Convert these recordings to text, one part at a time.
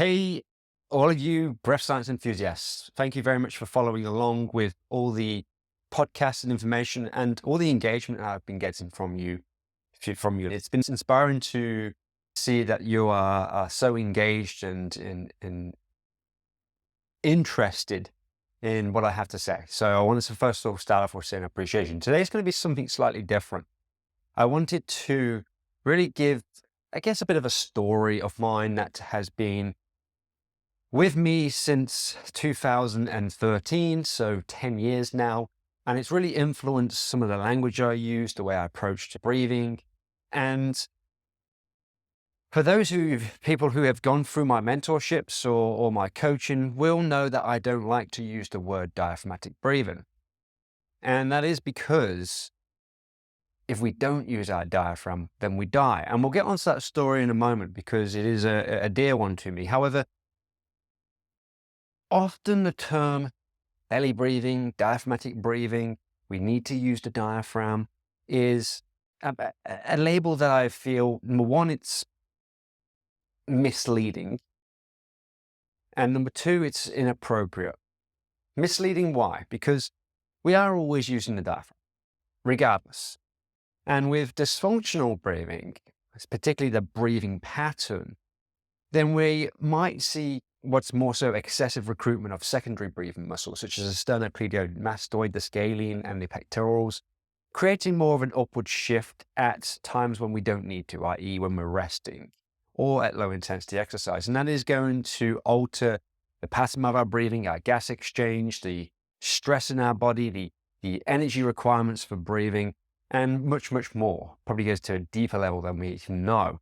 Hey, all of you breath science enthusiasts, thank you very much for following along with all the podcasts and information and all the engagement I've been getting from you. It's been inspiring to see that you are so engaged and interested in what I have to say. So I wanted to first of all start off with saying appreciation. Today's going to be something slightly different. I wanted to really give, I guess, a bit of a story of mine that has been with me since 2013, so 10 years now, and it's really influenced some of the language I use, the way I approach breathing. And for people who have gone through my mentorships or my coaching will know that I don't like to use the word diaphragmatic breathing. And that is because if we don't use our diaphragm, then we die. And we'll get onto that story in a moment because it is a dear one to me. However, often the term belly breathing, diaphragmatic breathing, we need to use the diaphragm, is a label that I feel, number one, it's misleading. And number two, it's inappropriate. Misleading, why? Because we are always using the diaphragm, regardless. And with dysfunctional breathing, particularly the breathing pattern, then we might see what's more so excessive recruitment of secondary breathing muscles, such as the sternocleidomastoid, the scalene, and the pectorals, creating more of an upward shift at times when we don't need to, i.e. when we're resting or at low intensity exercise. And that is going to alter the pattern of our breathing, our gas exchange, the stress in our body, the energy requirements for breathing, and much, much more. Probably goes to a deeper level than we can know.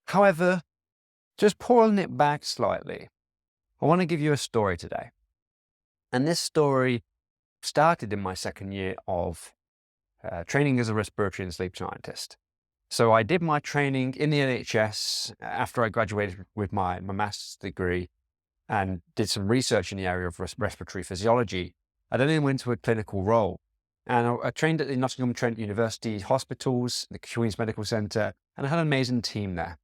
However, just pulling it back slightly, I want to give you a story today. And this story started in my second year of training as a respiratory and sleep scientist. So I did my training in the NHS after I graduated with my master's degree and did some research in the area of respiratory physiology. I then went to a clinical role. And I trained at the Nottingham Trent University hospitals, the Queen's Medical Centre, and I had an amazing team there.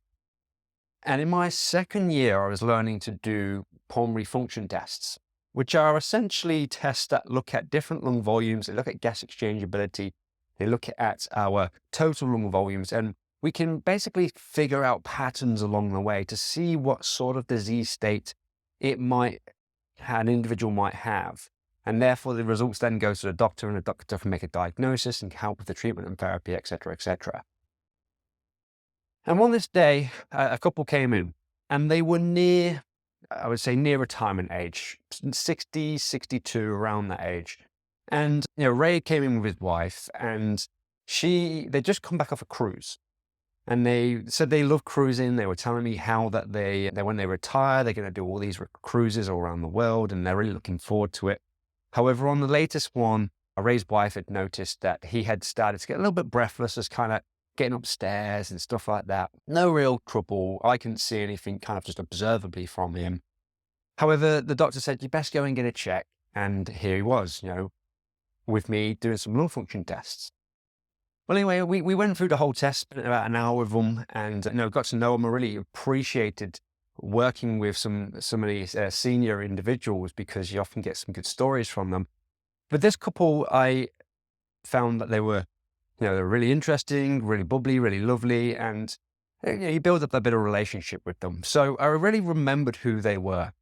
And in my second year, I was learning to do pulmonary function tests, which are essentially tests that look at different lung volumes. They look at gas exchangeability. They look at our total lung volumes. And we can basically figure out patterns along the way to see what sort of disease state an individual might have. And therefore, the results then go to the doctor, and the doctor can make a diagnosis and help with the treatment and therapy, etc., etc. And on this day, a couple came in, and they were near retirement age, 60, 62, around that age. And Ray came in with his wife, and they just come back off a cruise. And they said they love cruising. They were telling me how that when they retire, they're going to do all these cruises all around the world, and they're really looking forward to it. However, on the latest one, Ray's wife had noticed that he had started to get a little bit breathless, as kind of getting upstairs and stuff like that. No real trouble. I couldn't see anything kind of just observably from him. However, the doctor said, you best go and get a check. And here he was, with me doing some lung function tests. Well, anyway, we went through the whole test, spent about an hour with them, and got to know him. I really appreciated working with some of these senior individuals because you often get some good stories from them. But this couple, I found that they were really interesting, really bubbly, really lovely, and you build up a bit of relationship with them. So I really remembered who they were.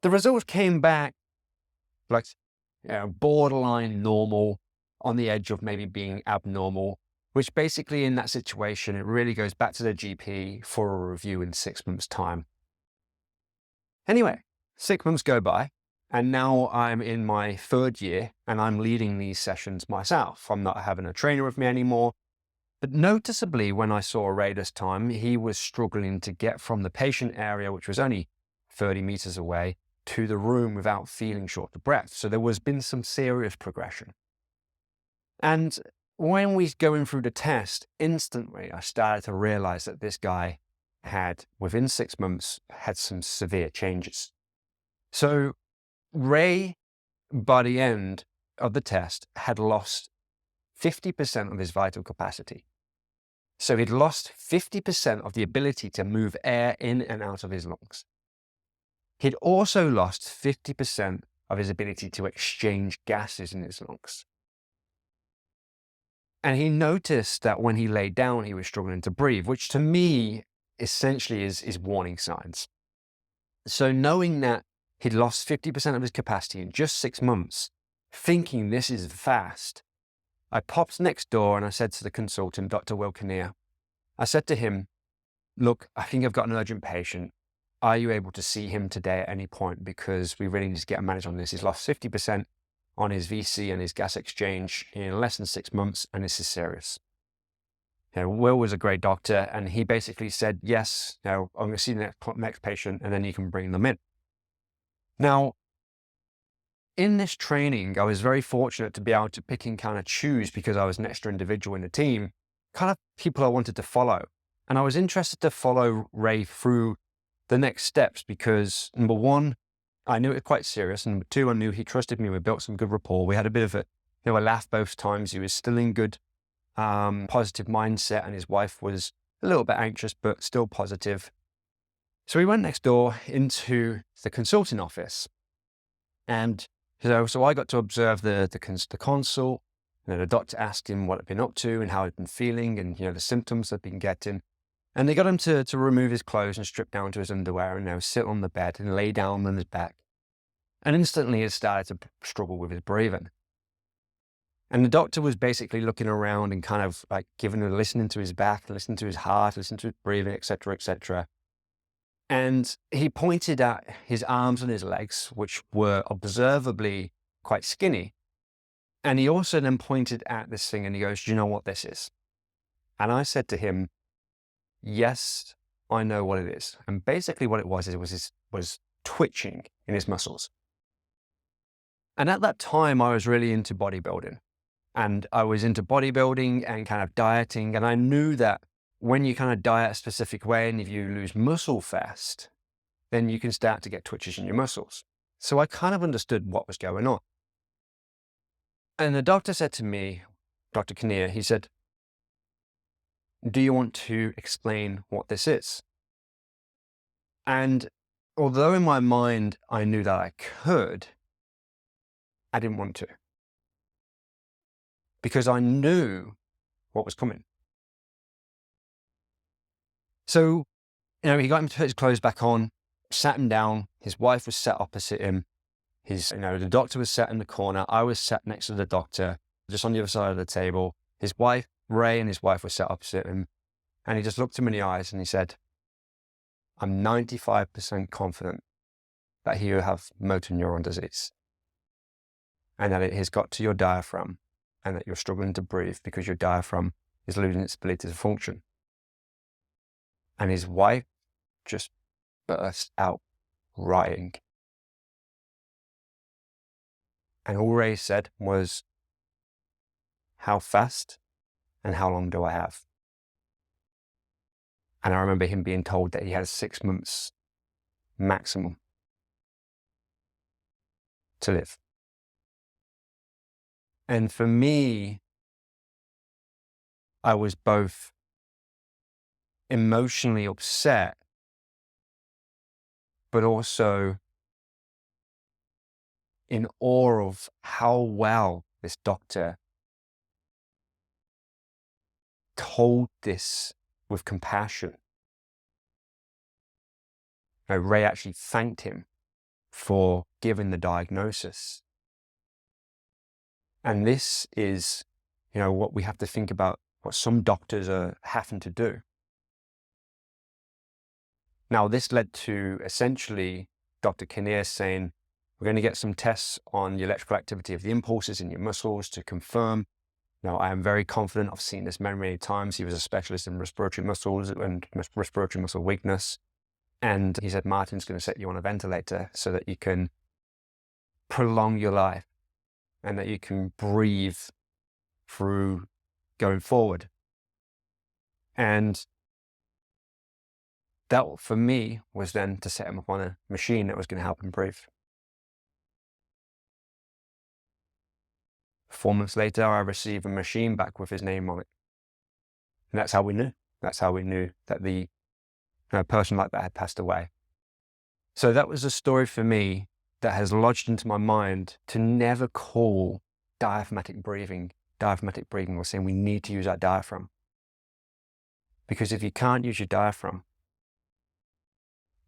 The results came back like borderline normal, on the edge of maybe being abnormal, which basically in that situation, it really goes back to the GP for a review in 6 months' time. Anyway, 6 months go by, and now I'm in my third year, and I'm leading these sessions myself. I'm not having a trainer with me anymore. But noticeably, when I saw Ray this time, he was struggling to get from the patient area, which was only 30 meters away, to the room without feeling short of breath. So there was been some serious progression. And when we going through the test, instantly I started to realize that this guy had, within 6 months, had some severe changes. So Ray, by the end of the test, had lost 50% of his vital capacity. So he'd lost 50% of the ability to move air in and out of his lungs. He'd also lost 50% of his ability to exchange gases in his lungs. And he noticed that when he lay down, he was struggling to breathe, which to me essentially is warning signs. So knowing that he'd lost 50% of his capacity in just 6 months, thinking this is fast, I popped next door and I said to the consultant, Dr. Will Kinnear, I said to him, look, I think I've got an urgent patient. Are you able to see him today at any point? Because we really need to get a manage on this. He's lost 50% on his VC and his gas exchange in less than 6 months, and this is serious. Will was a great doctor, and he basically said, yes, I'm going to see the next patient, and then you can bring them in. Now, in this training, I was very fortunate to be able to pick and kind of choose, because I was an extra individual in the team, kind of people I wanted to follow. And I was interested to follow Ray through the next steps because, number one, I knew it was quite serious. And number two, I knew he trusted me. We built some good rapport. We had a bit of a laugh both times. He was still in good, positive mindset, and his wife was a little bit anxious, but still positive. So we went next door into the consulting office. And so I got to observe the consult. The doctor asked him what he'd been up to and how he'd been feeling and, the symptoms he'd been getting. And they got him to remove his clothes and strip down to his underwear and sit on the bed and lay down on his back. And instantly he started to struggle with his breathing. And the doctor was basically looking around and kind of like listening to his back, listening to his heart, listening to his breathing, et cetera, et cetera. And he pointed at his arms and his legs, which were observably quite skinny. And he also then pointed at this thing and he goes, do you know what this is? And I said to him, yes, I know what it is. And basically what it was twitching in his muscles. And at that time, I was really into bodybuilding. And I was into bodybuilding and kind of dieting. And I knew that when you kind of diet a specific way and if you lose muscle fast, then you can start to get twitches in your muscles. So I kind of understood what was going on. And the doctor said to me, Dr. Kinnear, he said, do you want to explain what this is? And although in my mind I knew that I could, I didn't want to. Because I knew what was coming. So, he got him to put his clothes back on, sat him down. His wife was sat opposite him. The doctor was sat in the corner. I was sat next to the doctor, just on the other side of the table. His wife, Ray, and his wife were sat opposite him. And he just looked him in the eyes and he said, I'm 95% confident that you have motor neuron disease and that it has got to your diaphragm and that you're struggling to breathe because your diaphragm is losing its ability to function. And his wife just burst out crying. And all Ray said was, how fast and how long do I have? And I remember him being told that he had 6 months maximum to live. And for me, I was both emotionally upset, but also in awe of how well this doctor told this with compassion. Ray actually thanked him for giving the diagnosis. And this is, what we have to think about, what some doctors are having to do. Now, this led to essentially Dr. Kinnear saying, we're going to get some tests on the electrical activity of the impulses in your muscles to confirm. Now, I am very confident. I've seen this many, many times. He was a specialist in respiratory muscles and respiratory muscle weakness. And he said, Martin's going to set you on a ventilator so that you can prolong your life and that you can breathe through going forward. And that, for me, was then to set him up on a machine that was going to help him breathe. 4 months later, I received a machine back with his name on it. And that's how we knew. That's how we knew that the person like that had passed away. So that was a story for me that has lodged into my mind to never call diaphragmatic breathing, or saying we need to use our diaphragm. Because if you can't use your diaphragm,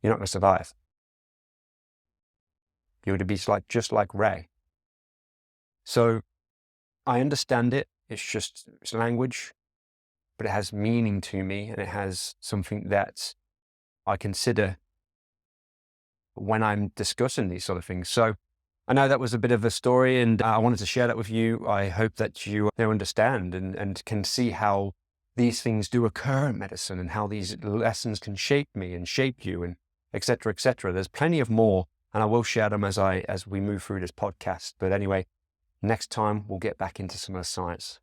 you're not going to survive. You would be just like Ray. So I understand it. It's language, but it has meaning to me, and it has something that I consider when I'm discussing these sort of things. So I know that was a bit of a story, and I wanted to share that with you. I hope that you understand and can see how these things do occur in medicine, and how these lessons can shape me and shape you, and et cetera, et cetera. There's plenty of more, and I will share them as we move through this podcast. But anyway, next time we'll get back into some of the science.